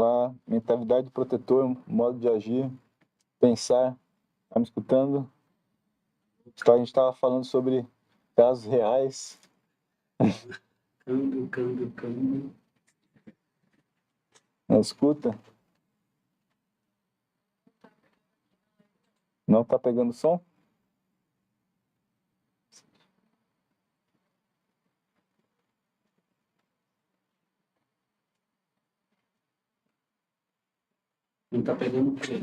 Olá, mentalidade protetor, modo de agir, pensar. Tá me escutando? Então, a gente estava falando sobre casos reais. Câmbio. Não escuta? Não tá pegando som? Não tá pegando o quê?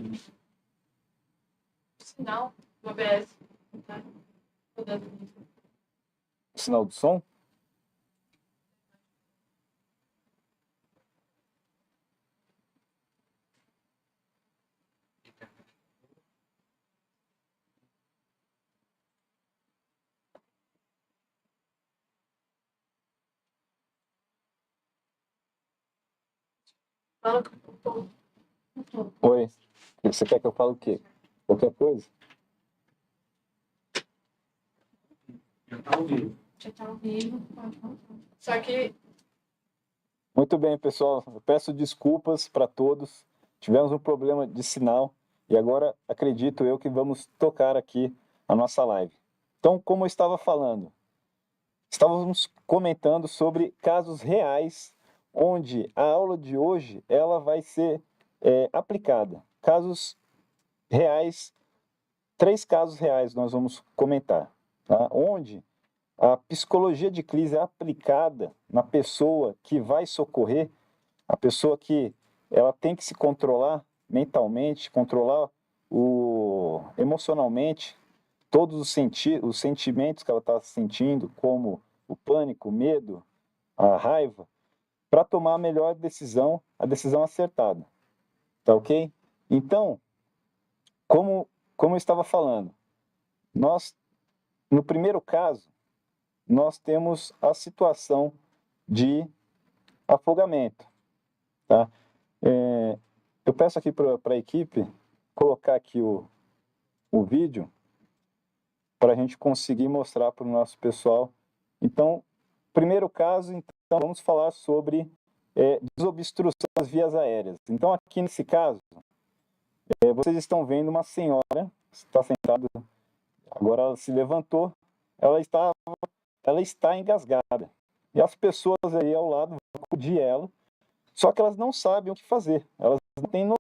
Sinal do OBS. Tá? Sinal do som? Fala com o Oi, você quer que eu fale o quê? Qualquer coisa? Já tá ao vivo. Já tá ao vivo. Só que Muito bem, pessoal. Eu peço desculpas para todos. Tivemos um problema de sinal e agora acredito eu que vamos tocar aqui a nossa live. Então, como eu estava falando, estávamos comentando sobre casos reais, onde a aula de hoje ela vai ser aplicada. Casos reais, 3 casos reais nós vamos comentar, tá? Onde a psicologia de crise é aplicada na pessoa que vai socorrer, a pessoa que ela tem que se controlar mentalmente, controlar emocionalmente, todos os sentimentos que ela está sentindo, como o pânico, o medo, a raiva, para tomar a melhor decisão, a decisão acertada. Tá ok? Então, como eu estava falando, no primeiro caso, nós temos a situação de afogamento. Tá? Eu peço aqui para a equipe colocar aqui o vídeo para a gente conseguir mostrar para o nosso pessoal. Então, primeiro caso, então, vamos falar sobre desobstrução das vias aéreas. Então, aqui nesse caso, vocês estão vendo uma senhora, está sentada, agora ela se levantou, ela está engasgada. E as pessoas aí ao lado vão acudir ela, só que elas não sabem o que fazer, elas não têm noção.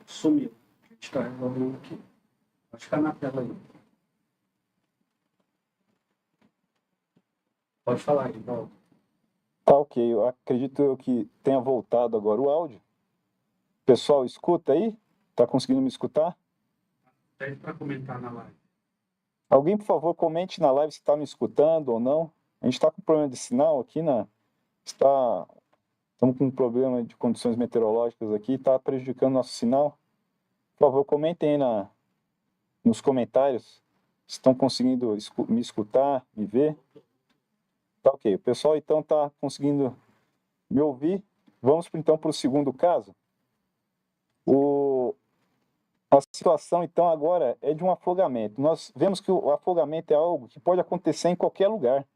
Sumiu. A gente está resolvendo aqui. Pode ficar na tela aí. Pode falar aí, volta. Tá ok, eu acredito que tenha voltado agora o áudio. Pessoal, escuta aí? Tá conseguindo me escutar? Pede para comentar na live. Alguém, por favor, comente na live se está me escutando ou não. A gente está com problema de sinal aqui, estamos com um problema de condições meteorológicas aqui, está prejudicando nosso sinal. Por favor, comentem aí nos comentários Estão conseguindo me escutar, me ver? Tá ok. O pessoal então está conseguindo me ouvir. Vamos então para o segundo caso. A situação então agora é de um afogamento. Nós vemos que o afogamento é algo que pode acontecer em qualquer lugar.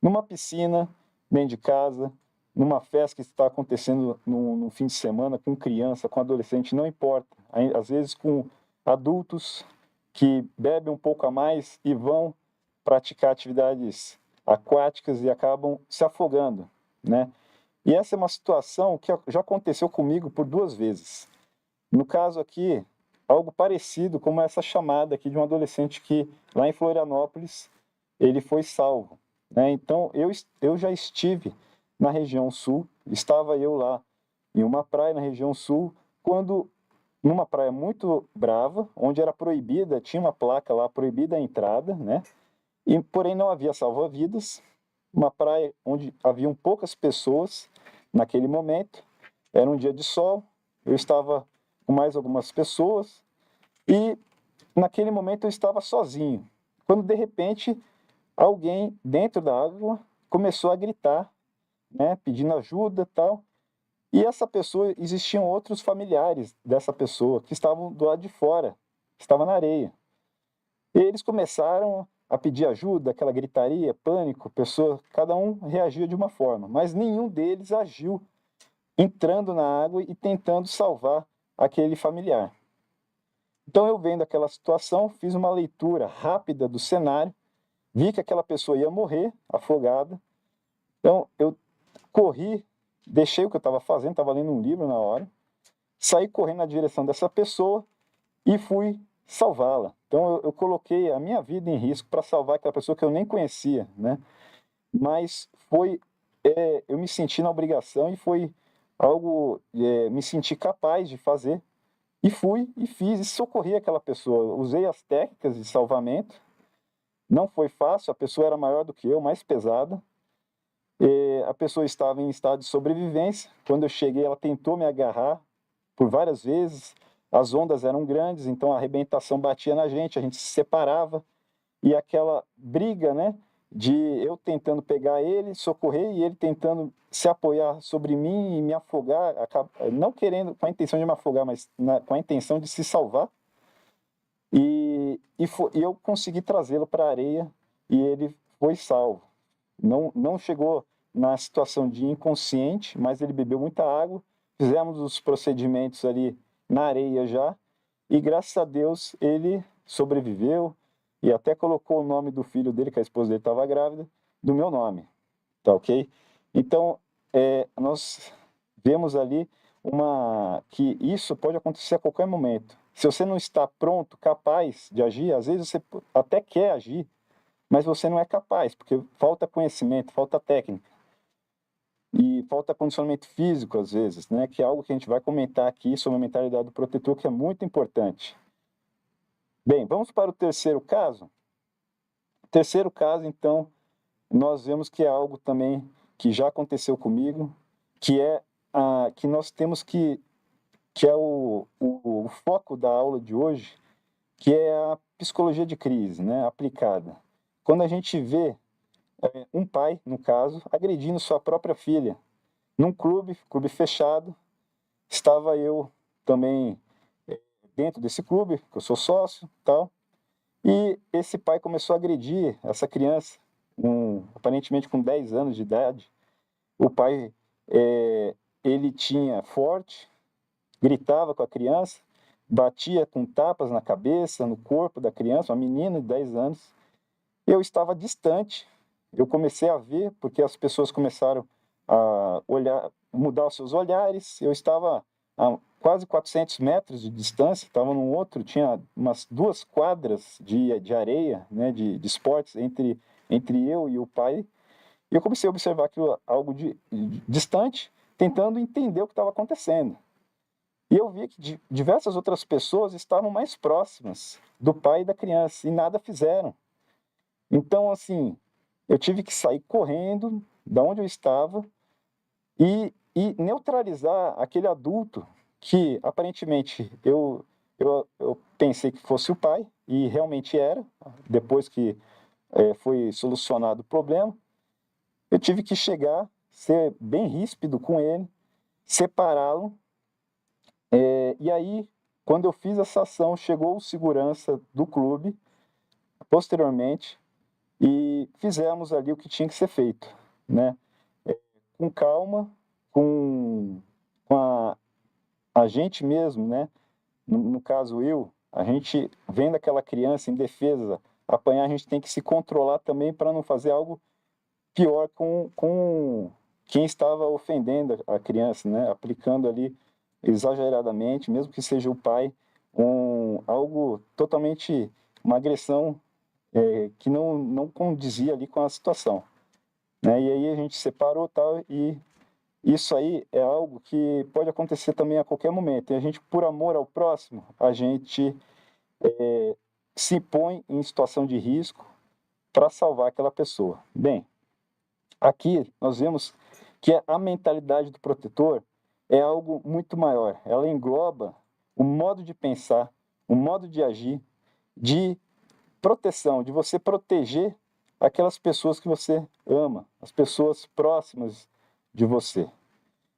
Numa piscina, dentro de casa, numa festa que está acontecendo no fim de semana, com criança, com adolescente, não importa. Às vezes com adultos que bebem um pouco a mais e vão praticar atividades aquáticas e acabam se afogando, né? E essa é uma situação que já aconteceu comigo por 2 vezes. No caso aqui, algo parecido como essa chamada aqui de um adolescente que, lá em Florianópolis, ele foi salvo, né? Então, eu já estive na região sul, estava eu lá em uma praia na região sul, quando, numa praia muito brava, onde era proibida, tinha uma placa lá, proibida a entrada, né? E, porém, não havia salva-vidas, uma praia onde haviam poucas pessoas naquele momento, era um dia de sol, eu estava com mais algumas pessoas e naquele momento eu estava sozinho, quando de repente alguém dentro da água começou a gritar, né, pedindo ajuda, tal. E essa pessoa, existiam outros familiares dessa pessoa que estavam do lado de fora, que estavam na areia. E eles começaram a pedir ajuda, aquela gritaria, pânico, pessoa, cada um reagia de uma forma, mas nenhum deles agiu entrando na água e tentando salvar aquele familiar. Então eu vendo aquela situação, fiz uma leitura rápida do cenário, vi que aquela pessoa ia morrer afogada. Então eu corri, deixei o que eu estava fazendo, estava lendo um livro na hora, saí correndo na direção dessa pessoa e fui salvá-la. Então eu coloquei a minha vida em risco para salvar aquela pessoa que eu nem conhecia, né? Mas eu me senti na obrigação e foi algo, me senti capaz de fazer. E fui e fiz e socorri aquela pessoa. Usei as técnicas de salvamento. Não foi fácil, a pessoa era maior do que eu, mais pesada. A pessoa estava em estado de sobrevivência. Quando eu cheguei, ela tentou me agarrar por várias vezes. As ondas eram grandes, então a arrebentação batia na gente, a gente se separava. E aquela briga, né, de eu tentando pegar ele, socorrer, e ele tentando se apoiar sobre mim e me afogar, não querendo, com a intenção de me afogar, mas com a intenção de se salvar. E eu consegui trazê-lo para a areia e ele foi salvo. Não chegou na situação de inconsciente, mas ele bebeu muita água. Fizemos os procedimentos ali na areia já, e graças a Deus ele sobreviveu e até colocou o nome do filho dele, que a esposa dele estava grávida, do meu nome, tá ok? Então, nós vemos ali que isso pode acontecer a qualquer momento. Se você não está pronto, capaz de agir, às vezes você até quer agir, mas você não é capaz, porque falta conhecimento, falta técnica. E falta condicionamento físico, às vezes, né? Que é algo que a gente vai comentar aqui sobre a mentalidade do protetor, que é muito importante. Bem, vamos para o terceiro caso. O terceiro caso, então, nós vemos que é algo também que já aconteceu comigo, que é que nós temos que é o foco da aula de hoje, que é a psicologia de crise, né, aplicada. Quando a gente vê um pai, no caso, agredindo sua própria filha, num clube fechado, estava eu também dentro desse clube, que eu sou sócio, tal, e esse pai começou a agredir essa criança, aparentemente com 10 anos de idade. O pai, ele tinha forte, gritava com a criança, batia com tapas na cabeça, no corpo da criança, uma menina de 10 anos. Eu estava distante, eu comecei a ver, porque as pessoas começaram a olhar, mudar os seus olhares. Eu estava a quase 400 metros de distância, estava num outro, tinha umas 2 quadras de areia, né, de esportes entre eu e o pai. E eu comecei a observar aquilo, algo de distante, tentando entender o que estava acontecendo. E eu vi que diversas outras pessoas estavam mais próximas do pai e da criança e nada fizeram. Então, assim, eu tive que sair correndo da onde eu estava e neutralizar aquele adulto que, aparentemente, eu pensei que fosse o pai, e realmente era, depois que foi solucionado o problema, eu tive que chegar, ser bem ríspido com ele, separá-lo, e aí, quando eu fiz essa ação, chegou o segurança do clube, posteriormente, e fizemos ali o que tinha que ser feito, né? Com calma, com a gente mesmo, né? No caso a gente vendo aquela criança em defesa apanhar, a gente tem que se controlar também para não fazer algo pior com quem estava ofendendo a criança, né? Aplicando ali exageradamente, mesmo que seja o pai, algo totalmente, uma agressão que não condizia ali com a situação, né? E aí a gente separou tal, e isso aí é algo que pode acontecer também a qualquer momento. E a gente, por amor ao próximo, a gente se põe em situação de risco para salvar aquela pessoa. Bem, aqui nós vemos que a mentalidade do protetor é algo muito maior. Ela engloba o modo de pensar, o modo de agir, de proteção, de você proteger aquelas pessoas que você ama, as pessoas próximas de você.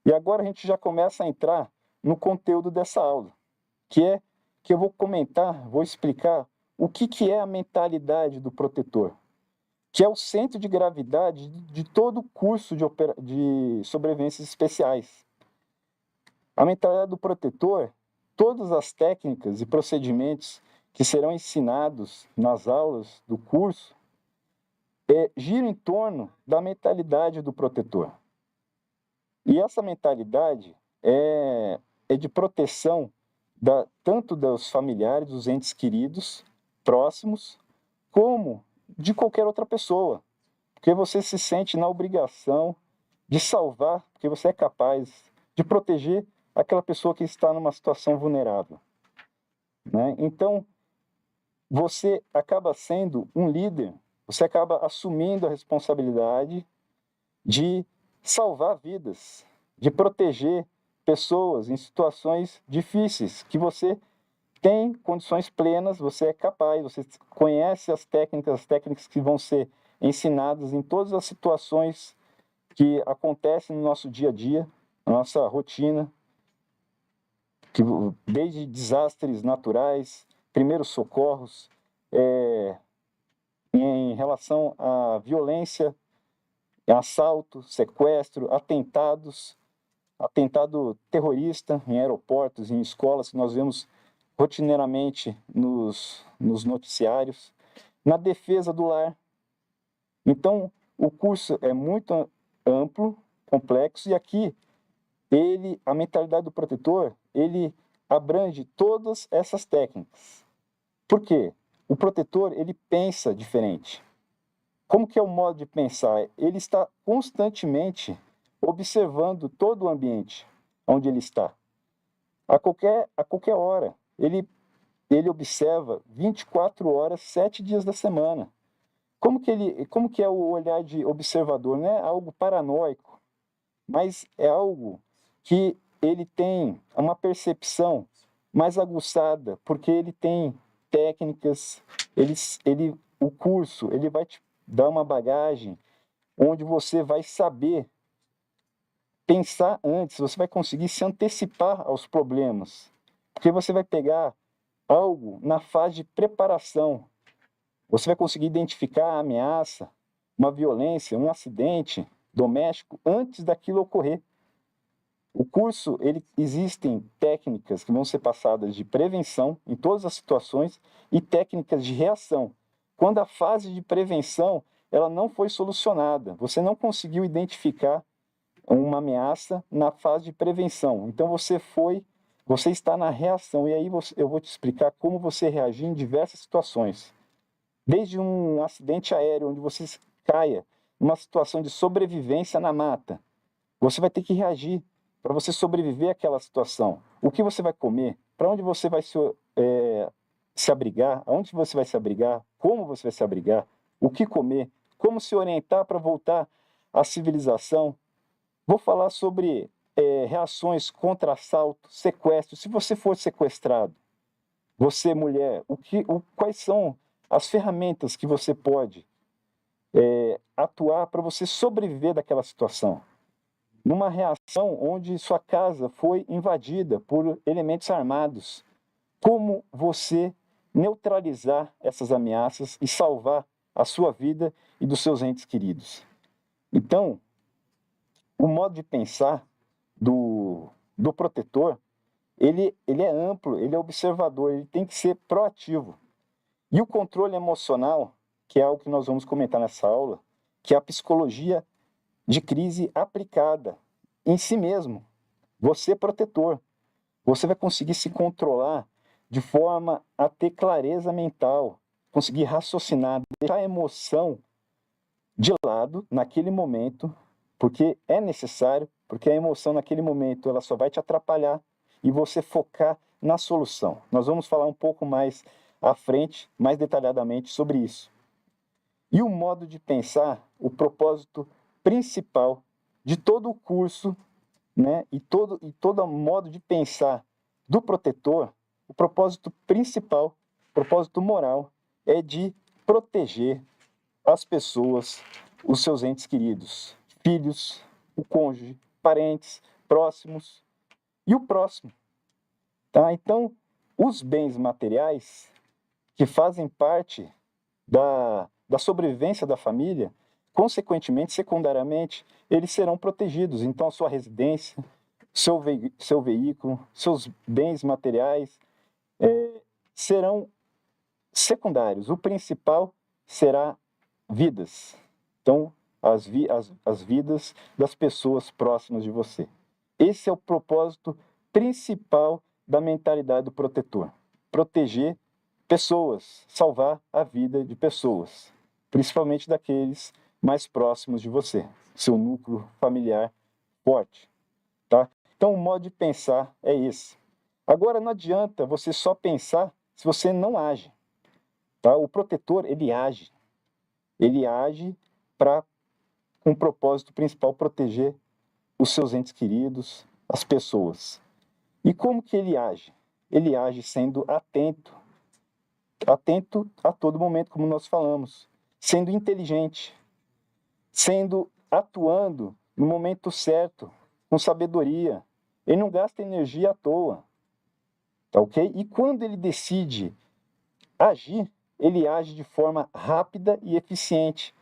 E agora a gente já começa a entrar no conteúdo dessa aula, que eu vou comentar, vou explicar o que é a mentalidade do protetor, que é o centro de gravidade de todo o curso de sobrevivências especiais. A mentalidade do protetor, todas as técnicas e procedimentos que serão ensinados nas aulas do curso, giram em torno da mentalidade do protetor. E essa mentalidade é de proteção tanto dos familiares, dos entes queridos, próximos, como de qualquer outra pessoa. Porque você se sente na obrigação de salvar, porque você é capaz de proteger aquela pessoa que está numa situação vulnerável, né? Então, você acaba sendo um líder, você acaba assumindo a responsabilidade de salvar vidas, de proteger pessoas em situações difíceis, que você tem condições plenas, você é capaz, você conhece as técnicas que vão ser ensinadas em todas as situações que acontecem no nosso dia a dia, na nossa rotina, desde desastres naturais, primeiros socorros, em relação à violência, assalto, sequestro, atentado terrorista em aeroportos, em escolas, que nós vemos rotineiramente nos noticiários, na defesa do lar. Então, o curso é muito amplo, complexo, e aqui a mentalidade do protetor, ele abrange todas essas técnicas. Por quê? O protetor, ele pensa diferente. Como que é o modo de pensar? Ele está constantemente observando todo o ambiente onde ele está. A qualquer hora. Ele observa 24 horas, 7 dias da semana. Como que é o olhar de observador? Não é algo paranoico, mas é algo que ele tem uma percepção mais aguçada, porque ele tem técnicas, o curso, ele vai te dar uma bagagem onde você vai saber pensar antes, você vai conseguir se antecipar aos problemas, porque você vai pegar algo na fase de preparação, você vai conseguir identificar a ameaça, uma violência, um acidente doméstico antes daquilo ocorrer. O curso, existem técnicas que vão ser passadas de prevenção em todas as situações e técnicas de reação. Quando a fase de prevenção ela não foi solucionada, você não conseguiu identificar uma ameaça na fase de prevenção. Então você está na reação, e aí eu vou te explicar como você reagir em diversas situações. Desde um acidente aéreo, onde você caia numa situação de sobrevivência na mata, você vai ter que reagir para você sobreviver àquela situação. O que você vai comer? Para onde você vai se abrigar? Aonde você vai se abrigar? Como você vai se abrigar? O que comer? Como se orientar para voltar à civilização? Vou falar sobre reações contra assalto, sequestro. Se você for sequestrado, Você, mulher, quais são as ferramentas que você pode atuar para você sobreviver daquela situação? Numa reação onde sua casa foi invadida por elementos armados, como você neutralizar essas ameaças e salvar a sua vida e dos seus entes queridos? Então, o modo de pensar do protetor, ele é amplo, ele é observador, ele tem que ser proativo. E o controle emocional, que é algo que nós vamos comentar nessa aula, que é a psicologia de crise aplicada em si mesmo. Você é protetor. Você vai conseguir se controlar de forma a ter clareza mental, conseguir raciocinar, deixar a emoção de lado naquele momento, porque é necessário, porque a emoção naquele momento ela só vai te atrapalhar e você focar na solução. Nós vamos falar um pouco mais à frente, mais detalhadamente sobre isso. E o modo de pensar, o propósito principal de todo o curso, né, e todo modo de pensar do protetor, o propósito principal, o propósito moral, é de proteger as pessoas, os seus entes queridos, filhos, o cônjuge, parentes, próximos e o próximo. Tá? Então, os bens materiais que fazem parte da sobrevivência da família, consequentemente, secundariamente, eles serão protegidos. Então, a sua residência, seu veículo, seus bens materiais serão secundários. O principal será vidas. Então, as vidas das pessoas próximas de você. Esse é o propósito principal da mentalidade do protetor. Proteger pessoas, salvar a vida de pessoas, principalmente daqueles mais próximos de você, seu núcleo familiar forte, tá? Então, o modo de pensar é esse. Agora, não adianta você só pensar se você não age, tá? O protetor, ele age para, com o propósito principal, proteger os seus entes queridos, as pessoas. E como que ele age? Ele age sendo atento a todo momento, como nós falamos, sendo inteligente, atuando no momento certo, com sabedoria. Ele não gasta energia à toa, tá ok? E quando ele decide agir, ele age de forma rápida e eficiente.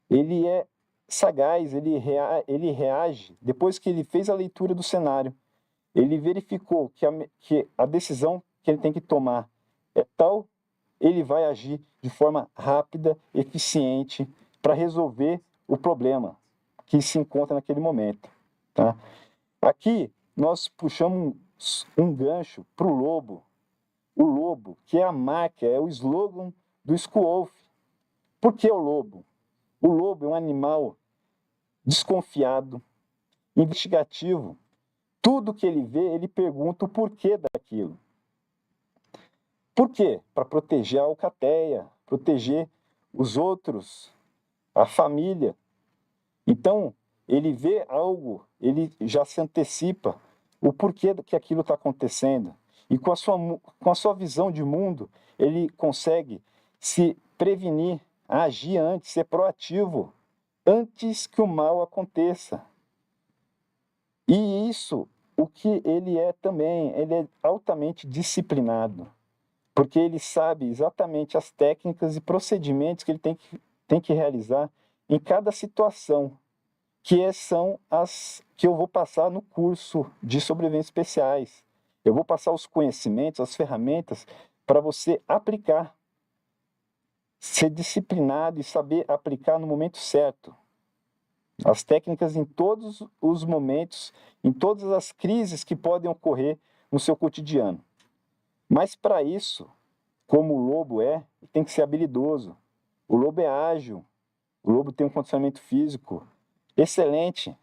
Ele é sagaz, ele reage depois que ele fez a leitura do cenário. Ele verificou que a decisão que ele tem que tomar é tal, ele vai agir de forma rápida, eficiente, para resolver o problema que se encontra naquele momento. Tá? Aqui nós puxamos um gancho para o lobo. O lobo, que é a marca, é o slogan do Schoolwolf. Por que o lobo? O lobo é um animal desconfiado, investigativo. Tudo que ele vê, ele pergunta o porquê daquilo. Por quê? Para proteger a alcateia, proteger os outros, a família. Então, ele vê algo, ele já se antecipa o porquê que aquilo está acontecendo. E com a sua visão de mundo, ele consegue se prevenir, agir antes, ser proativo, antes que o mal aconteça. E isso, o que ele é também, ele é altamente disciplinado, porque ele sabe exatamente as técnicas e procedimentos que ele tem que realizar em cada situação, são as que eu vou passar no curso de sobrevivência especiais. Eu vou passar os conhecimentos, as ferramentas para você aplicar, ser disciplinado e saber aplicar no momento certo. As técnicas em todos os momentos, em todas as crises que podem ocorrer no seu cotidiano. Mas para isso, como o lobo tem que ser habilidoso. O lobo é ágil, o lobo tem um condicionamento físico excelente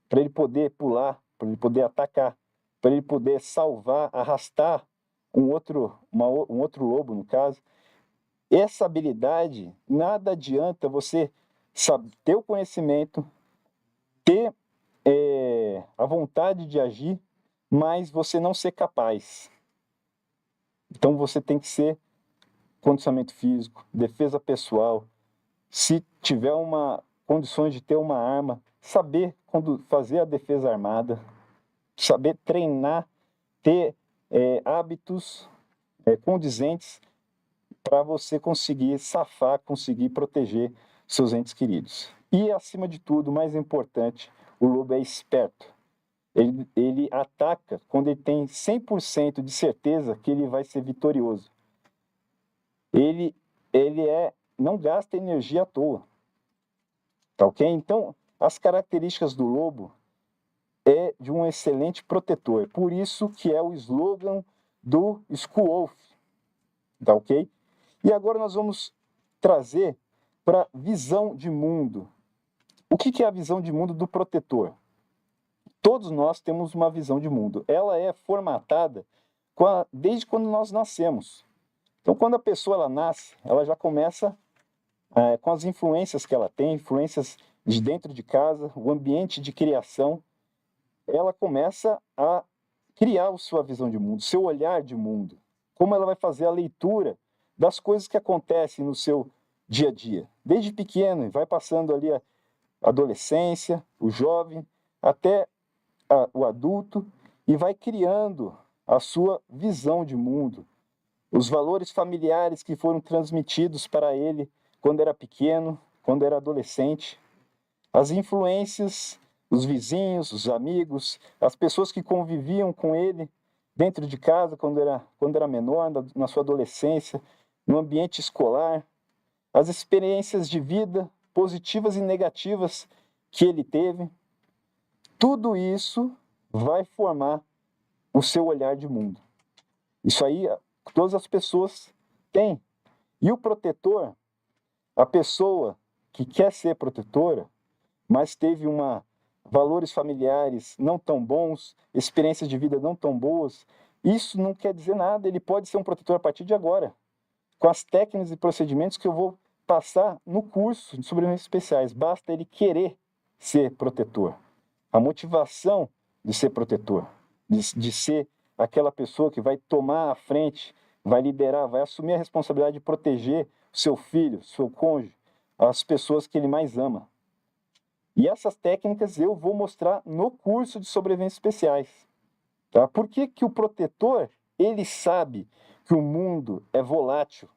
para ele poder pular, para ele poder atacar, para ele poder salvar, arrastar um outro lobo, no caso. Essa habilidade, nada adianta você ter o conhecimento, ter a vontade de agir, mas você não ser capaz. Então você tem que ser condicionamento físico, defesa pessoal. Se tiver condições de ter uma arma, saber quando fazer a defesa armada, saber treinar, ter hábitos condizentes para você conseguir safar, conseguir proteger seus entes queridos. E, acima de tudo, mais importante, o lobo é esperto. Ele ataca quando ele tem 100% de certeza que ele vai ser vitorioso. Ele não gasta energia à toa. Tá ok? Então, as características do lobo é de um excelente protetor. Por isso que é o slogan do Schoolwolf. Tá ok? E agora nós vamos trazer para visão de mundo. O que é a visão de mundo do protetor? Todos nós temos uma visão de mundo. Ela é formatada desde quando nós nascemos. Então, quando a pessoa ela nasce, ela já começa com as influências que ela tem, influências de dentro de casa, o ambiente de criação, ela começa a criar a sua visão de mundo, seu olhar de mundo. Como ela vai fazer a leitura das coisas que acontecem no seu dia a dia. Desde pequeno, vai passando ali a adolescência, o jovem, até o adulto, e vai criando a sua visão de mundo. Os valores familiares que foram transmitidos para ele quando era pequeno, quando era adolescente, as influências, os vizinhos, os amigos, as pessoas que conviviam com ele dentro de casa quando era menor, na sua adolescência, no ambiente escolar, as experiências de vida positivas e negativas que ele teve, tudo isso vai formar o seu olhar de mundo. Isso aí todas as pessoas têm. E o protetor, a pessoa que quer ser protetora, mas teve valores familiares não tão bons, experiências de vida não tão boas, isso não quer dizer nada, ele pode ser um protetor a partir de agora, com as técnicas e procedimentos que eu vou passar no curso de sobrevivências especiais. Basta ele querer ser protetor. A motivação de ser protetor, de ser aquela pessoa que vai tomar a frente, vai liderar, vai assumir a responsabilidade de proteger o seu filho, seu cônjuge, as pessoas que ele mais ama. E essas técnicas eu vou mostrar no curso de sobrevivências especiais. Tá? Por que o protetor, ele sabe que o mundo é volátil,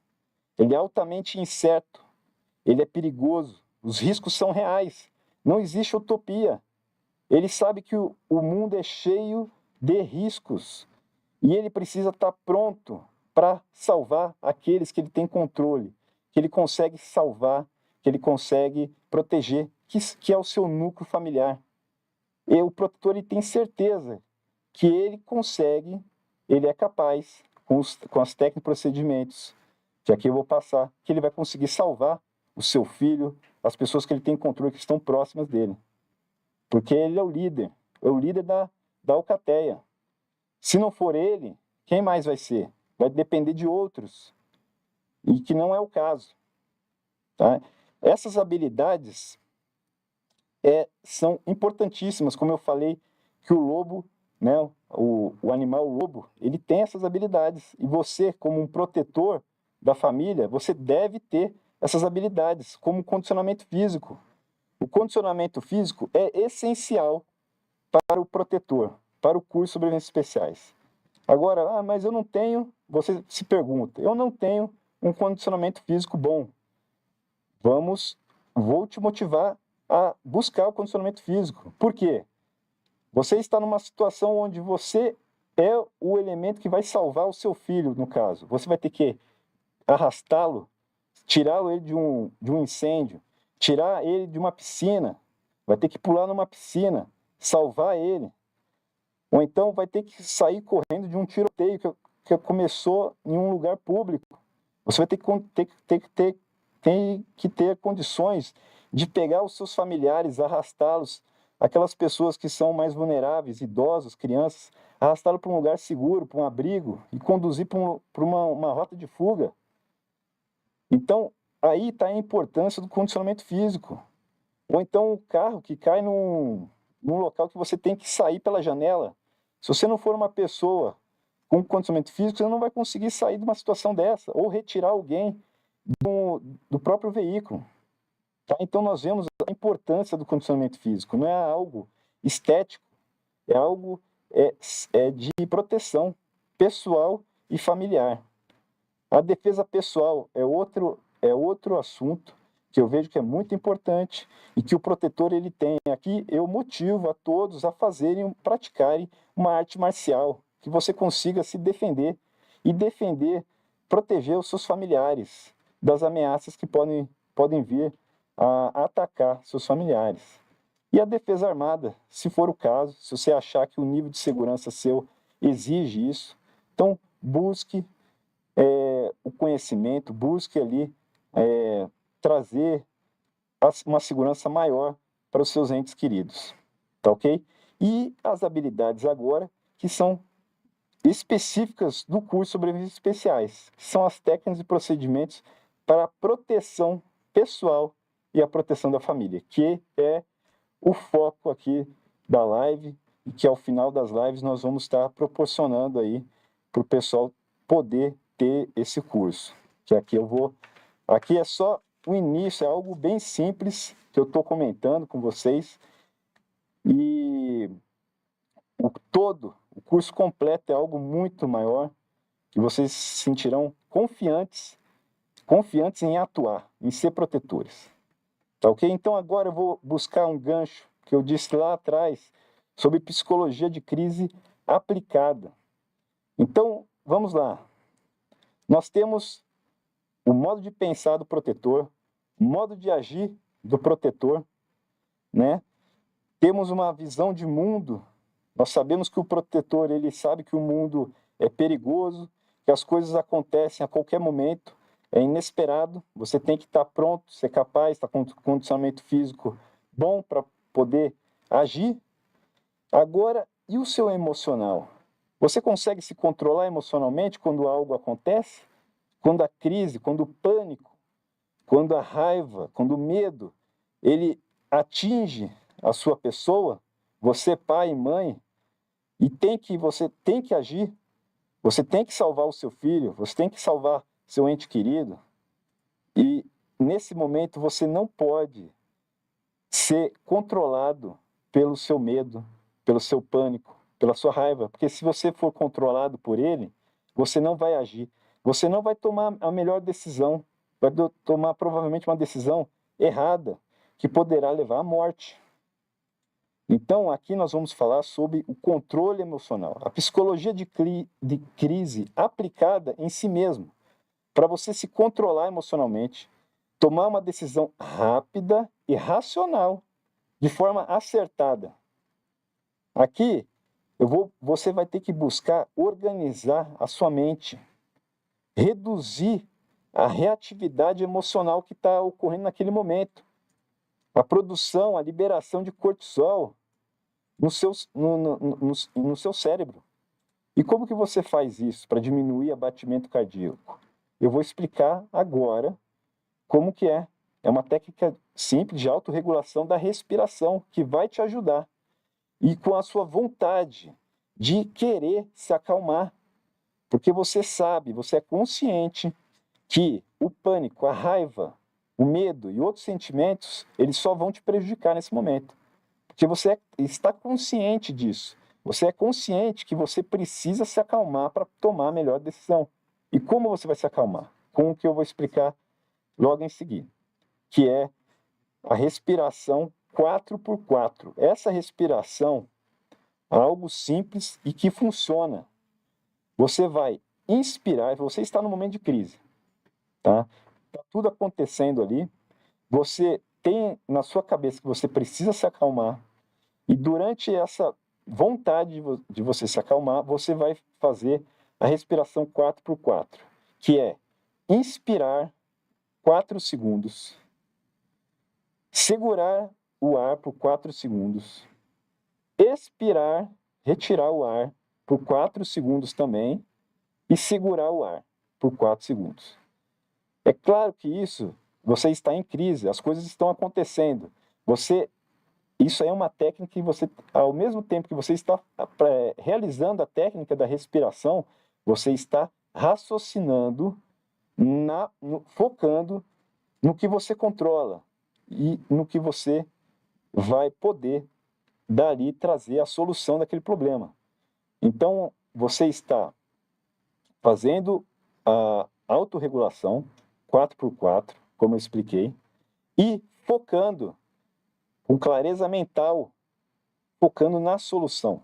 ele é altamente incerto, ele é perigoso, os riscos são reais, não existe utopia. Ele sabe que o mundo é cheio de riscos e ele precisa estar pronto para salvar aqueles que ele tem controle, que ele consegue salvar, que ele consegue proteger, que é o seu núcleo familiar. E o protetor ele tem certeza que ele consegue, ele é capaz, com as técnicas e procedimentos, que aqui eu vou passar, que ele vai conseguir salvar o seu filho, as pessoas que ele tem controle, que estão próximas dele. Porque ele é o líder da alcateia. Se não for ele, quem mais vai ser? Vai depender de outros, e que não é o caso. Tá? Essas habilidades são importantíssimas, como eu falei, que o lobo, né, o animal lobo, ele tem essas habilidades. E você, como um protetor da família, você deve ter essas habilidades, como condicionamento físico. O condicionamento físico é essencial para o protetor, para o curso de sobrevivências especiais. Agora, mas eu não tenho, você se pergunta, eu não tenho um condicionamento físico bom. Vou te motivar a buscar o condicionamento físico. Por quê? Você está numa situação onde você é o elemento que vai salvar o seu filho, no caso. Você vai ter que arrastá-lo, tirá-lo ele de um incêndio, tirar ele de uma piscina, vai ter que pular numa piscina, salvar ele. Ou então vai ter que sair correndo de um tiroteio que começou em um lugar público. Você vai ter que ter condições de pegar os seus familiares, arrastá-los, aquelas pessoas que são mais vulneráveis, idosos, crianças, arrastá-los para um lugar seguro, para um abrigo, e conduzir para uma rota de fuga. Então, aí está a importância do condicionamento físico. Ou então o carro que cai num local que você tem que sair pela janela. Se você não for uma pessoa com condicionamento físico, você não vai conseguir sair de uma situação dessa, ou retirar alguém do próprio veículo. Tá? Então, nós vemos a importância do condicionamento físico. Não é algo estético, é algo de proteção pessoal e familiar. A defesa pessoal é outro assunto que eu vejo que é muito importante e que o protetor ele tem. Aqui eu motivo a todos a praticarem uma arte marcial, que você consiga se defender e proteger os seus familiares das ameaças que podem vir a atacar seus familiares. E a defesa armada, se for o caso, se você achar que o nível de segurança seu exige isso, então busque o conhecimento, busque ali trazer uma segurança maior para os seus entes queridos, tá ok? E as habilidades agora que são específicas do curso Sobrevivência Especiais, que são as técnicas e procedimentos para a proteção pessoal e a proteção da família, que é o foco aqui da live, e que ao final das lives nós vamos estar proporcionando aí para o pessoal poder ter esse curso. Que aqui é só o início, é algo bem simples que eu estou comentando com vocês, e o curso completo é algo muito maior, que vocês se sentirão confiantes em atuar, em ser protetores. Tá ok? Então agora eu vou buscar um gancho que eu disse lá atrás sobre psicologia de crise aplicada. Então, vamos lá. Nós temos o modo de pensar do protetor, o modo de agir do protetor, né? Temos uma visão de mundo. Nós sabemos que o protetor, ele sabe que o mundo é perigoso, que as coisas acontecem a qualquer momento, é inesperado, você tem que estar pronto, ser capaz, estar com condicionamento físico bom para poder agir. Agora, e o seu emocional? Você consegue se controlar emocionalmente quando algo acontece? Quando a crise, quando o pânico, quando a raiva, quando o medo, ele atinge a sua pessoa, você pai e mãe, e você tem que agir, você tem que salvar o seu filho, você tem que salvar seu ente querido, e nesse momento você não pode ser controlado pelo seu medo, pelo seu pânico, pela sua raiva, porque se você for controlado por ele, você não vai agir, você não vai tomar a melhor decisão, vai tomar provavelmente uma decisão errada, que poderá levar à morte. Então, aqui nós vamos falar sobre o controle emocional, a psicologia de crise aplicada em si mesmo, para você se controlar emocionalmente, tomar uma decisão rápida e racional, de forma acertada. Aqui, você vai ter que buscar organizar a sua mente, reduzir a reatividade emocional que está ocorrendo naquele momento, a produção, a liberação de cortisol no seu cérebro. E como que você faz isso para diminuir o batimento cardíaco? Eu vou explicar agora como que é. É uma técnica simples de autorregulação da respiração que vai te ajudar. E com a sua vontade de querer se acalmar. Porque você sabe, você é consciente que o pânico, a raiva, o medo e outros sentimentos, eles só vão te prejudicar nesse momento. Porque você está consciente disso. Você é consciente que você precisa se acalmar para tomar a melhor decisão. E como você vai se acalmar? Com o que eu vou explicar logo em seguida, que é a respiração 4x4. Essa respiração é algo simples e que funciona. Você vai inspirar, você está no momento de crise, tá? Está tudo acontecendo ali, você tem na sua cabeça que você precisa se acalmar, e durante essa vontade de você se acalmar, você vai fazer a respiração 4x4, que é inspirar 4 segundos, segurar o ar por 4 segundos, expirar, retirar o ar por 4 segundos também e segurar o ar por 4 segundos. É claro que você está em crise, as coisas estão acontecendo. Isso é uma técnica que você, ao mesmo tempo que você está realizando a técnica da respiração, Você está raciocinando, focando no que você controla e no que você vai poder dali trazer a solução daquele problema. Então, você está fazendo a autorregulação 4x4, como eu expliquei, e focando com clareza mental, focando na solução,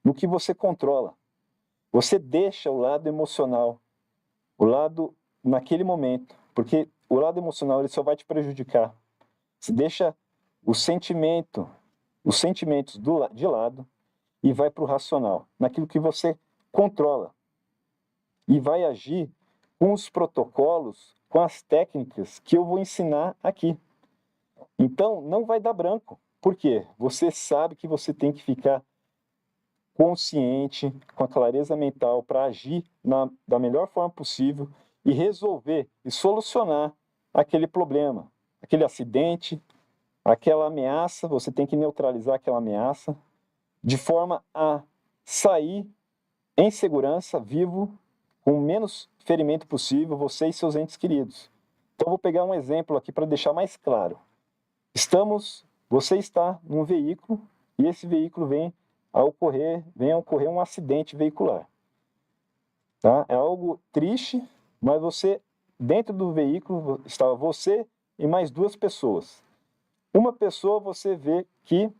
no que você controla. Você deixa o lado emocional, o lado naquele momento, porque o lado emocional ele só vai te prejudicar. Você deixa os sentimentos de lado e vai para o racional, naquilo que você controla. E vai agir com os protocolos, com as técnicas que eu vou ensinar aqui. Então, não vai dar branco. Por quê? Você sabe que você tem que ficar consciente, com a clareza mental para agir da melhor forma possível e resolver e solucionar aquele problema, aquele acidente, aquela ameaça. Você tem que neutralizar aquela ameaça de forma a sair em segurança, vivo, com o menos ferimento possível, você e seus entes queridos. Então, eu vou pegar um exemplo aqui para deixar mais claro. Você está num veículo e esse veículo vem a ocorrer um acidente veicular. Tá? É algo triste, mas dentro do veículo, estava você e mais 2 pessoas. Uma pessoa você vê que,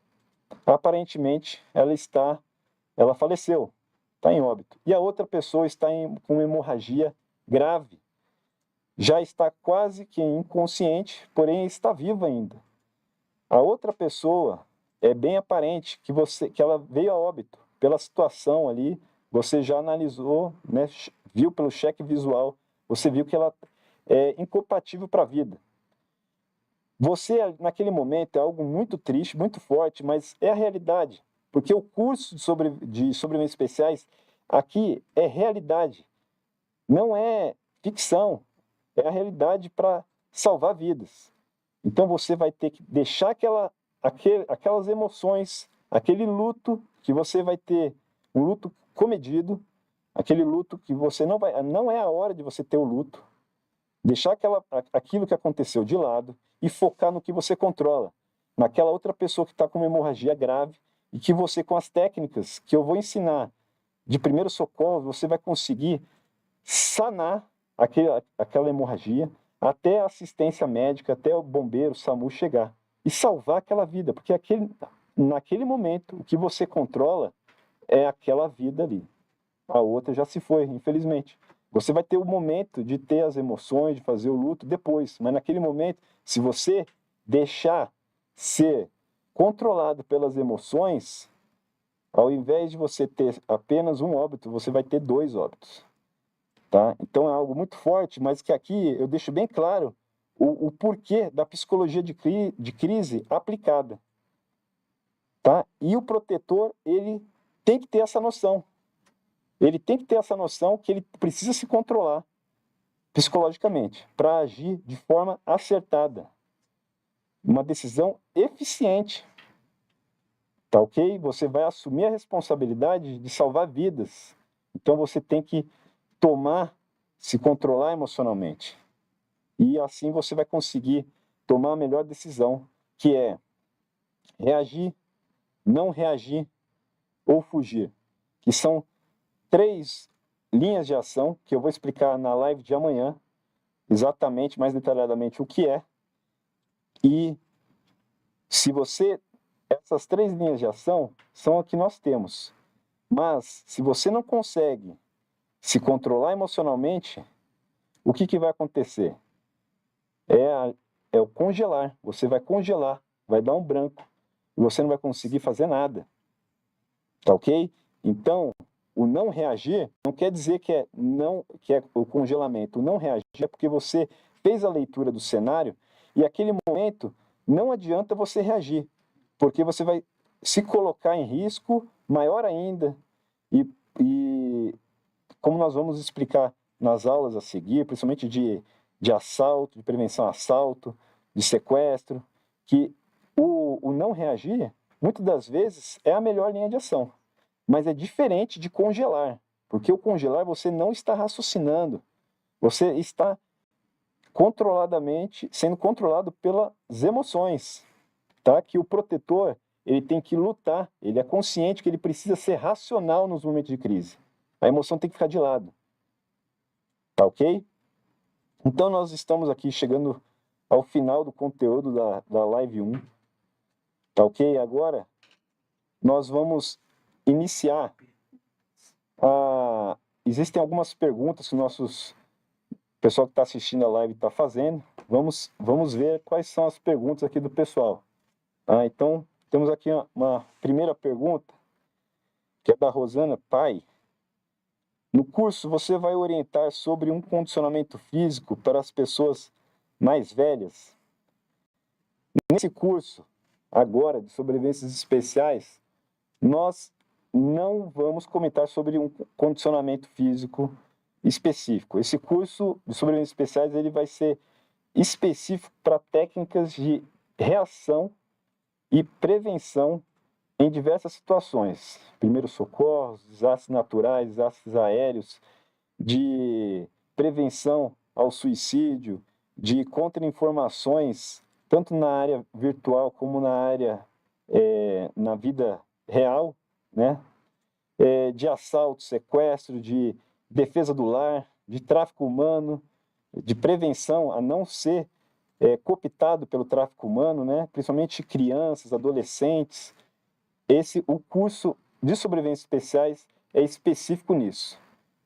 aparentemente, ela faleceu, está em óbito. E a outra pessoa está com hemorragia grave. Já está quase que inconsciente, porém está viva ainda. A outra pessoa é bem aparente que ela veio a óbito. Pela situação ali, você já analisou, né, viu pelo cheque visual, você viu que ela é incompatível para a vida. Você, naquele momento, é algo muito triste, muito forte, mas é a realidade. Porque o curso de sobrevivências especiais aqui é realidade. Não é ficção, é a realidade para salvar vidas. Então você vai ter que deixar aquelas emoções, aquele luto que você vai ter, um luto comedido, aquele luto que você não é a hora de você ter o luto, deixar aquilo que aconteceu de lado e focar no que você controla, naquela outra pessoa que está com uma hemorragia grave e que você, com as técnicas que eu vou ensinar de primeiro socorro, você vai conseguir sanar aquela hemorragia, até a assistência médica, até o bombeiro, o SAMU chegar e salvar aquela vida, porque naquele momento o que você controla é aquela vida ali. A outra já se foi, infelizmente. Você vai ter o momento de ter as emoções, de fazer o luto depois, mas naquele momento, se você deixar ser controlado pelas emoções, ao invés de você ter apenas um óbito, você vai ter 2 óbitos. Tá? Então é algo muito forte, mas que aqui eu deixo bem claro o porquê da psicologia de crise aplicada. Tá? E o protetor, ele tem que ter essa noção. Ele tem que ter essa noção que ele precisa se controlar psicologicamente para agir de forma acertada. Uma decisão eficiente. Tá ok? Você vai assumir a responsabilidade de salvar vidas. Então você tem que se controlar emocionalmente. E assim você vai conseguir tomar a melhor decisão, que é reagir, não reagir ou fugir. Que são 3 linhas de ação que eu vou explicar na live de amanhã, exatamente, mais detalhadamente o que é. E essas 3 linhas de ação são a que nós temos. Mas se você não consegue se controlar emocionalmente, o que vai acontecer? É o congelar. Você vai congelar, vai dar um branco e você não vai conseguir fazer nada. Tá ok? Então, o não reagir não quer dizer que é o congelamento. O não reagir é porque você fez a leitura do cenário e aquele momento não adianta você reagir, porque você vai se colocar em risco maior ainda. E como nós vamos explicar nas aulas a seguir, principalmente de assalto, de prevenção a assalto, de sequestro, que o não reagir, muitas das vezes, é a melhor linha de ação. Mas é diferente de congelar. porque o congelar você não está raciocinando, você está controladamente, sendo controlado pelas emoções, tá? Que o protetor, ele tem que lutar, ele é consciente que ele precisa ser racional nos momentos de crise. A emoção tem que ficar de lado, tá ok? Então nós estamos aqui chegando ao final do conteúdo da live 1, tá ok? Agora nós vamos iniciar Existem algumas perguntas que o pessoal que está assistindo a live está fazendo. Vamos ver quais são as perguntas aqui do pessoal. Então, temos aqui uma primeira pergunta, que é da Rosana Pai. No curso, você vai orientar sobre um condicionamento físico para as pessoas mais velhas? Nesse curso, agora, de sobrevivências especiais, nós não vamos comentar sobre um condicionamento físico específico. Esse curso de sobrevivências especiais ele vai ser específico para técnicas de reação e prevenção em diversas situações. Primeiros socorros, desastres naturais, desastres aéreos, de prevenção ao suicídio, de contra-informações, tanto na área virtual como na vida real, né? De assalto, sequestro, de defesa do lar, de tráfico humano, de prevenção a não ser cooptado pelo tráfico humano, né? Principalmente crianças, adolescentes. O curso de sobrevivências especiais é específico nisso.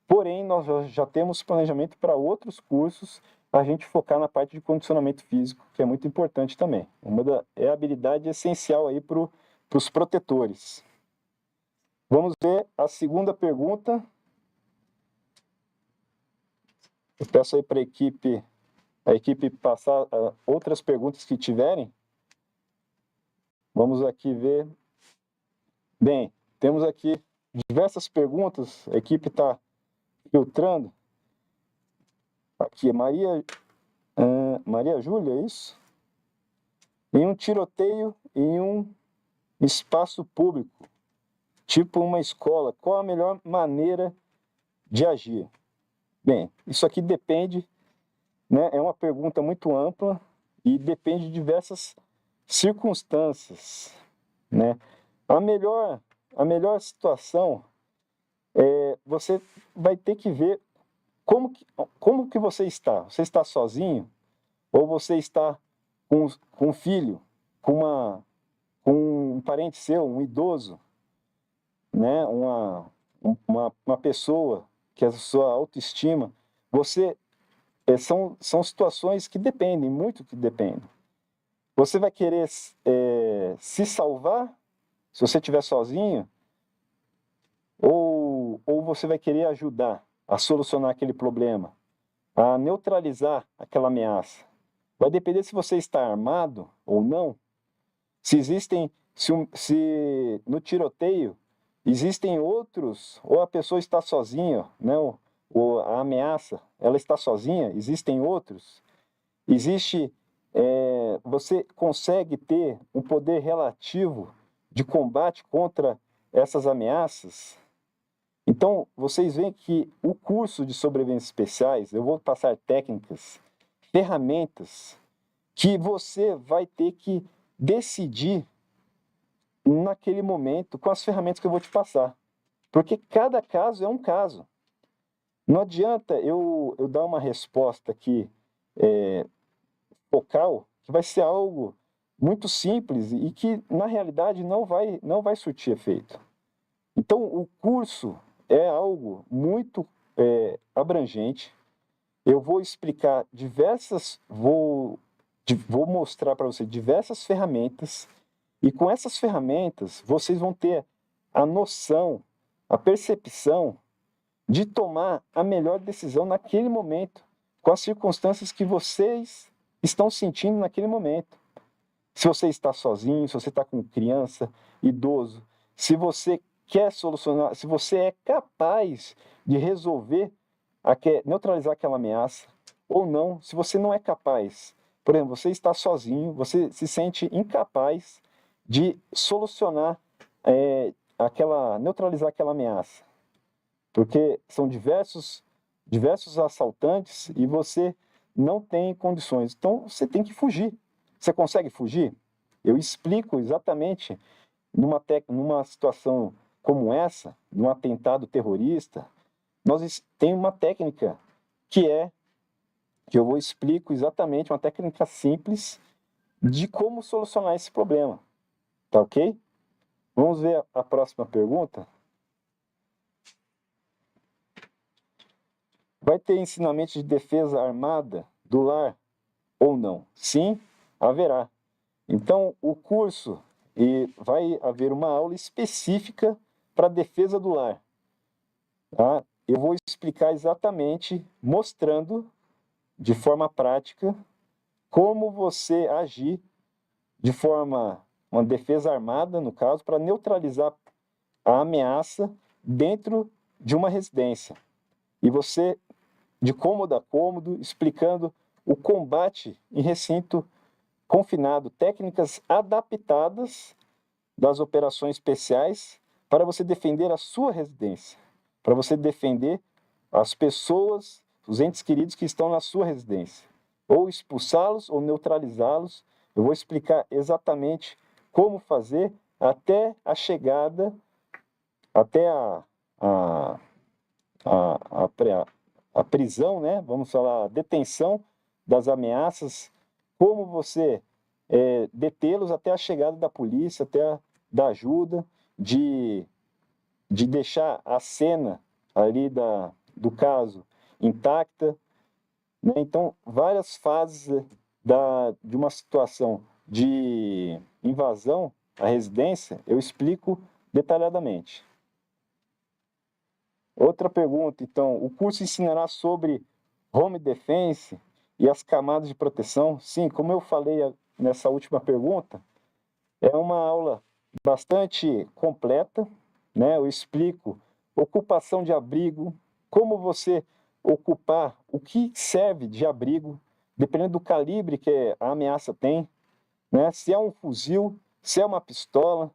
Porém, nós já temos planejamento para outros cursos, a gente focar na parte de condicionamento físico, que é muito importante também. É a habilidade essencial aí para os protetores. Vamos ver a segunda pergunta. Eu peço aí para a equipe passar outras perguntas que tiverem. Vamos aqui ver. Bem, temos aqui diversas perguntas, a equipe está filtrando. Aqui é Maria Júlia, é isso? Em um tiroteio em um espaço público, tipo uma escola, qual a melhor maneira de agir? Bem, isso aqui depende, né? É uma pergunta muito ampla e depende de diversas circunstâncias, né? A melhor situação você vai ter que ver como que você está. Você está sozinho ou você está com um filho, com um parente seu, um idoso, né? Uma pessoa que é a sua autoestima. São situações que dependem, muito que dependem. Você vai querer se salvar se você estiver sozinho? Ou você vai querer ajudar a solucionar aquele problema, a neutralizar aquela ameaça? Vai depender se você está armado ou não. Se no tiroteio existem outros, ou a pessoa está sozinha, né? Ou a ameaça, ela está sozinha, existem outros. Você consegue ter um poder relativo de combate contra essas ameaças? Então, vocês veem que o curso de sobrevivências especiais, eu vou passar técnicas, ferramentas, que você vai ter que decidir naquele momento com as ferramentas que eu vou te passar. Porque cada caso é um caso. Não adianta eu dar uma resposta aqui focal, que vai ser algo muito simples e que, na realidade, não vai surtir efeito. Então, o curso é algo muito abrangente. Eu vou explicar vou mostrar para você diversas ferramentas, e com essas ferramentas vocês vão ter a noção, a percepção de tomar a melhor decisão naquele momento, com as circunstâncias que vocês estão sentindo naquele momento. Se você está sozinho, se você está com criança, idoso, se você quer solucionar, se você é capaz de resolver, neutralizar aquela ameaça, ou não, se você não é capaz. Por exemplo, você está sozinho, você se sente incapaz de solucionar, neutralizar aquela ameaça. porque são diversos assaltantes e você não tem condições. Então, você tem que fugir. Você consegue fugir? Eu explico exatamente numa situação como essa, num atentado terrorista, tem uma técnica que eu vou explico exatamente, uma técnica simples de como solucionar esse problema. Tá ok? Vamos ver a próxima pergunta. Vai ter ensinamento de defesa armada do lar ou não? Sim, haverá. Então, o curso vai haver uma aula específica para defesa do lar. Tá? Eu vou explicar exatamente, mostrando de forma prática como você agir de forma, uma defesa armada, no caso, para neutralizar a ameaça dentro de uma residência. E você, de cômodo a cômodo, explicando o combate em recinto confinado, técnicas adaptadas das operações especiais para você defender a sua residência, para você defender as pessoas, os entes queridos que estão na sua residência, ou expulsá-los ou neutralizá-los. Eu vou explicar exatamente como fazer até a chegada, até a prisão, né? Vamos falar, a detenção das ameaças, como você detê-los até a chegada da polícia, da ajuda, de deixar a cena ali do caso intacta, né? Então, várias fases de uma situação de invasão à residência, eu explico detalhadamente. Outra pergunta, então, o curso ensinará sobre home defense e as camadas de proteção? Sim, como eu falei nessa última pergunta, é uma aula bastante completa, né? Eu explico ocupação de abrigo, como você ocupar, o que serve de abrigo, dependendo do calibre que a ameaça tem, né? Se é um fuzil, se é uma pistola,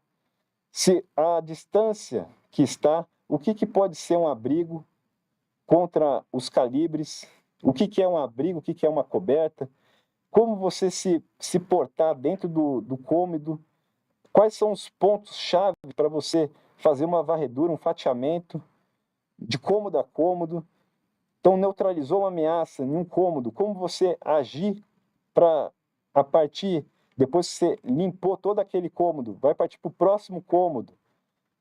se a distância que está, o que pode ser um abrigo contra os calibres, o que é um abrigo, o que é uma coberta, como você se portar dentro do cômodo, quais são os pontos-chave para você fazer uma varredura, um fatiamento, de cômodo a cômodo. Então, neutralizou uma ameaça em um cômodo, como você agir para, a partir, depois que você limpou todo aquele cômodo, vai partir para o próximo cômodo.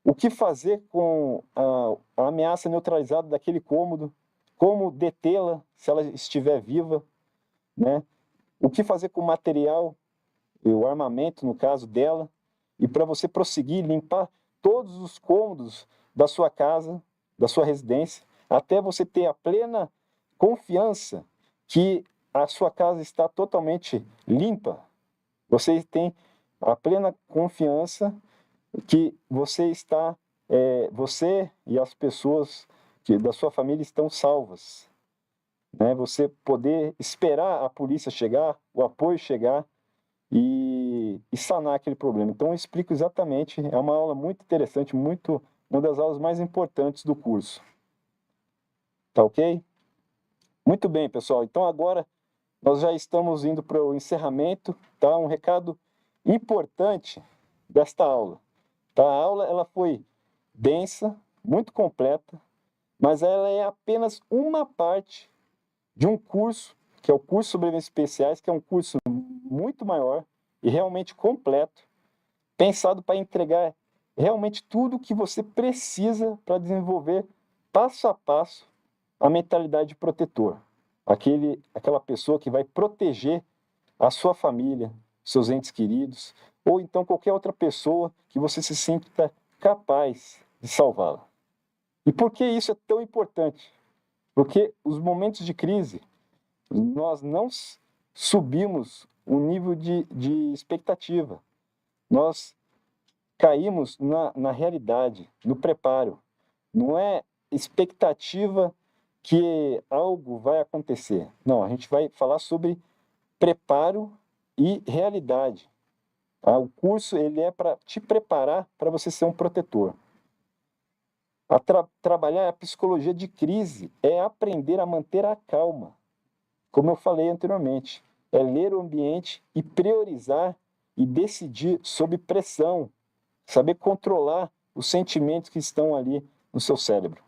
O que fazer com a ameaça neutralizada daquele cômodo, como detê-la se ela estiver viva, né? O que fazer com o material, o armamento, no caso dela, e para você prosseguir, limpar todos os cômodos da sua casa, da sua residência, até você ter a plena confiança que a sua casa está totalmente limpa. Você tem a plena confiança que você e as pessoas da sua família estão salvas, né? Você poder esperar a polícia chegar, o apoio chegar e sanar aquele problema. Então eu explico exatamente, é uma aula muito interessante, uma das aulas mais importantes do curso. Tá ok? Muito bem, pessoal. Então agora nós já estamos indo para o encerramento, tá? Um recado importante desta aula. Tá? A aula ela foi densa, muito completa, mas ela é apenas uma parte de um curso, que é o curso de Sobrevivências Especiais, que é um curso muito maior e realmente completo, pensado para entregar realmente tudo o que você precisa para desenvolver passo a passo a mentalidade de protetor. Aquela pessoa que vai proteger a sua família, seus entes queridos, ou então qualquer outra pessoa que você se sinta capaz de salvá-la. E por que isso é tão importante? Porque os momentos de crise, nós não subimos o nível de expectativa. Nós caímos na realidade, no preparo. Não é expectativa que algo vai acontecer. Não, a gente vai falar sobre preparo e realidade. O curso ele é para te preparar para você ser um protetor. Trabalhar a psicologia de crise é aprender a manter a calma, como eu falei anteriormente. É ler o ambiente e priorizar e decidir sob pressão, saber controlar os sentimentos que estão ali no seu cérebro.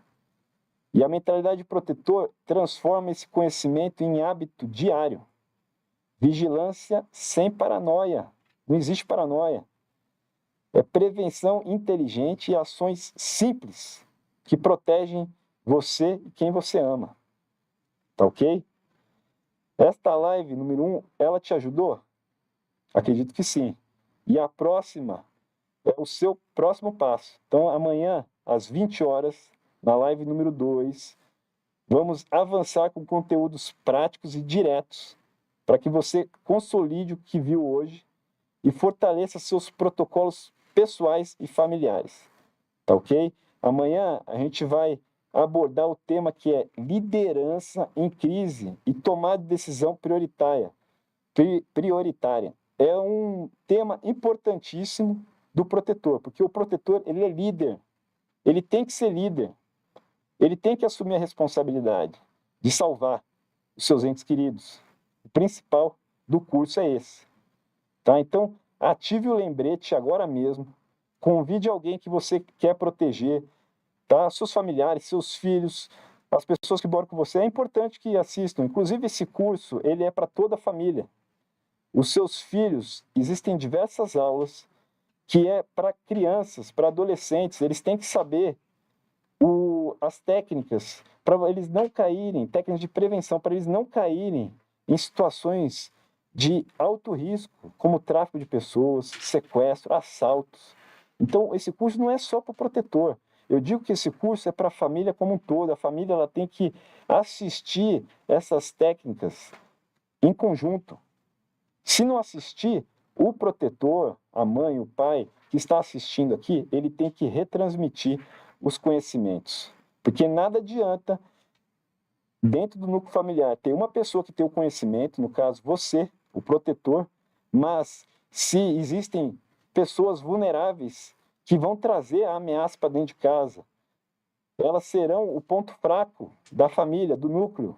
E a mentalidade protetor transforma esse conhecimento em hábito diário. Vigilância sem paranoia. Não existe paranoia. É prevenção inteligente e ações simples que protegem você e quem você ama. Tá ok? Esta live número 1, ela te ajudou? Acredito que sim. E a próxima é o seu próximo passo. Então, amanhã, às 20 horas, na live número 2, vamos avançar com conteúdos práticos e diretos para que você consolide o que viu hoje e fortaleça seus protocolos pessoais e familiares. Tá ok? Amanhã a gente vai abordar o tema que é liderança em crise e tomar decisão prioritária. É um tema importantíssimo do protetor, porque o protetor ele é líder, ele tem que ser líder, ele tem que assumir a responsabilidade de salvar os seus entes queridos. O principal do curso é esse. Tá? Então, ative o lembrete agora mesmo, convide alguém que você quer proteger, tá? Seus familiares, seus filhos, as pessoas que moram com você. É importante que assistam. Inclusive, esse curso ele é para toda a família. Os seus filhos, existem diversas aulas que é para crianças, para adolescentes. Eles têm que saber as técnicas para eles não caírem, técnicas de prevenção, para eles não caírem em situações de alto risco, como tráfico de pessoas, sequestro, assaltos. Então, esse curso não é só para o protetor. Eu digo que esse curso é para a família como um todo. A família ela tem que assistir essas técnicas em conjunto. Se não assistir, o protetor, a mãe, o pai, que está assistindo aqui, ele tem que retransmitir os conhecimentos. Porque nada adianta, dentro do núcleo familiar, ter uma pessoa que tem o conhecimento, no caso você, o protetor, mas se existem pessoas vulneráveis que vão trazer a ameaça para dentro de casa, elas serão o ponto fraco da família, do núcleo,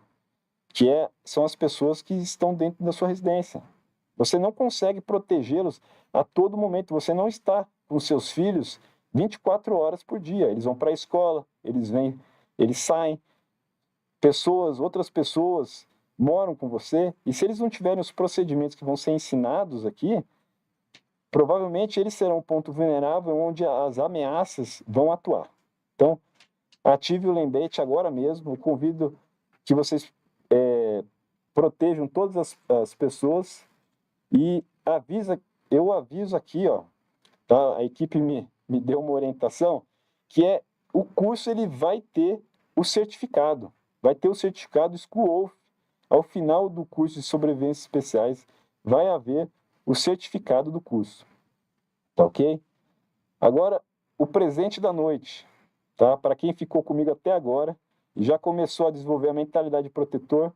que são as pessoas que estão dentro da sua residência. Você não consegue protegê-los a todo momento. Você não está com seus filhos 24 horas por dia. Eles vão para a escola, eles saem. Outras pessoas moram com você. E se eles não tiverem os procedimentos que vão ser ensinados aqui, provavelmente eles serão um ponto vulnerável onde as ameaças vão atuar. Então, ative o lembrete agora mesmo. Eu convido que vocês protejam todas as pessoas. E eu aviso aqui, ó, tá? A equipe me deu uma orientação, que o curso ele vai ter o certificado. Vai ter o certificado School. Ao final do curso de sobrevivências especiais, vai haver o certificado do curso. Tá ok? Agora, o presente da noite, tá? Para quem ficou comigo até agora e já começou a desenvolver a mentalidade protetor,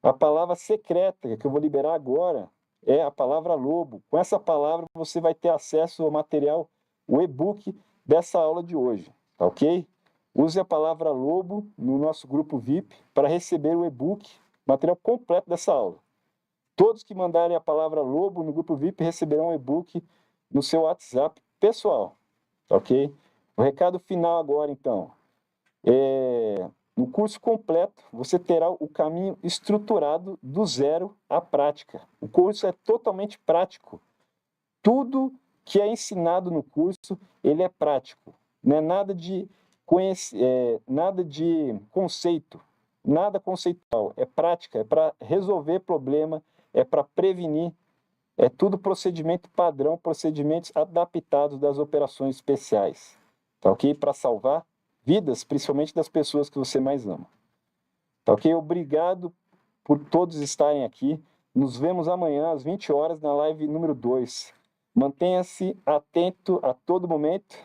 a palavra secreta que eu vou liberar agora é a palavra lobo. Com essa palavra você vai ter acesso ao material, o e-book dessa aula de hoje, tá ok? Use a palavra lobo no nosso grupo VIP para receber o e-book, material completo dessa aula. Todos que mandarem a palavra lobo no grupo VIP receberão o e-book no seu WhatsApp pessoal, tá ok? O recado final agora, então, no curso completo, você terá o caminho estruturado do zero à prática. O curso é totalmente prático. Tudo que é ensinado no curso, ele é prático. Não é nada de conceito, nada conceitual. É prática, é para resolver problema, é para prevenir. É tudo procedimento padrão, procedimentos adaptados das operações especiais. Tá ok? Para salvar vidas, principalmente das pessoas que você mais ama. Tá ok? Obrigado por todos estarem aqui. Nos vemos amanhã às 20 horas na live número 2. Mantenha-se atento a todo momento